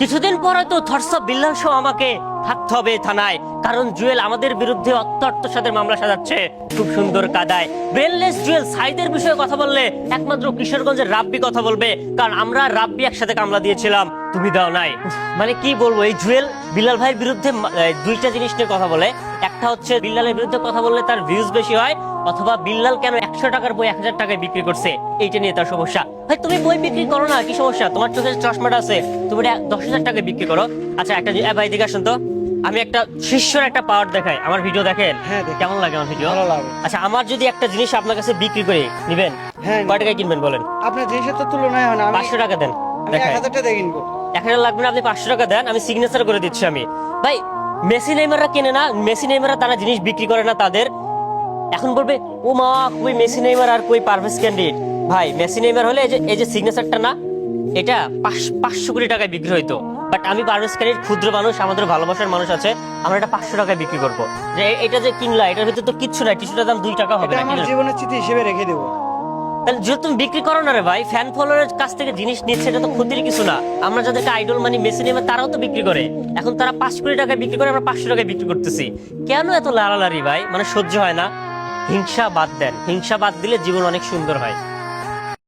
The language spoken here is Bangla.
কিছুদিন পরে তো থটস অফ বিল্লাল সহ আমাকে থাকতে হবে থানায়, কারণ জুয়েল আমাদের বিরুদ্ধে অত্যাচারের মামলা সাজাচ্ছে খুব সুন্দর কাদায়। ব্রেনলেস জুয়েল সাইদের বিষয়ে কথা বললে একমাত্র কিশোরগঞ্জের রাব্বি কথা বলবে, কারণ আমরা রাব্বি একসাথে কামলা দিয়েছিলাম, তুমি দাও নাই। মানে কি বলবো, এই জুয়েল বিল্লাল ভাইয়ের বিরুদ্ধে দুইটা জিনিস নিয়ে কথা বলে। একটা হচ্ছে বিল্লালের বিরুদ্ধে কথা বললে তার ভিউজ বেশি হয়, অথবা বিল্লাল কেন 100 টাকার বই 1000 টাকায় বিক্রি করছে এইটা নিয়ে তার সমস্যা। ভাই তুমি বই বিক্রি করো না, কি সমস্যা? তোমার চোখে চশমাটা আছে, তুমি 10,000 টাকায় বিক্রি করো। আচ্ছা একটা ভাই দিকে আসুন তো, আমি একটা শিষ্যর একটা পাওয়ার দেখাই। আমার ভিডিও দেখেন? হ্যাঁ, কেমন লাগে আমার ভিডিও? ভালো লাগে। আচ্ছা আমার যদি একটা জিনিস আপনার কাছে বিক্রি করে নিবেন, হ্যাঁ, কয় টাকায় কিনবেন বলেন? আপনার জিনিসের তো তুলনায় হয় না। আমি 500 টাকা দেন, দেখাই। 1000 টাকা দিয়ে কিনবো। 1000 লাগবে না, আপনি 500 টাকা দেন, আমি সিগনেচার করে দিচ্ছি। আমি ভাই মেসি নেইমাররা কেনে না, মেসি নেইমাররা তারা জিনিস বিক্রি করে না তাদের। এখন বলবে ও মা কই মেসি নেইমার আর কই পারভেজ ক্যান্ডিড। ভাই মেসি নেইমার হলে এই যে সিগনেচারটা না, এটা 500 কোটি টাকায় বিক্রি হইতো, বাট আমি পারভেজ ক্যান্ডিড ক্ষুদ্র মানুষ, আমাদের ভালোবাসার মানুষ আছে, আমরা এটা 500 টাকায় বিক্রি করবো। যে এটা যে কিনলা এটার ভিতরে তো কিচ্ছু নাই, টিস্যুটার দাম 2 টাকা হবে এটা না। আমার জীবনের স্মৃতি হিসেবে রেখে দেবো। তাহলে যেহেতু তুমি বিক্রি করো না রে ভাই, ফ্যান ফলোয়ারের কাছ থেকে জিনিস নিচ্ছে, এটা তো ক্ষতির কিছু না। আমরা যাদেরকে আইডল মানি মেসি নেইমার, তারাও তো বিক্রি করে, এখন তারা 5 কোটি টাকায় বিক্রি করে, আমরা 500 টাকায় বিক্রি করতেছি। কেন এত লাড়ালাড়ি ভাই? মানে সহ্য হয় না। হিংসা বাদ দেন, হিংসা বাদ দিলে জীবন অনেক সুন্দর হয়।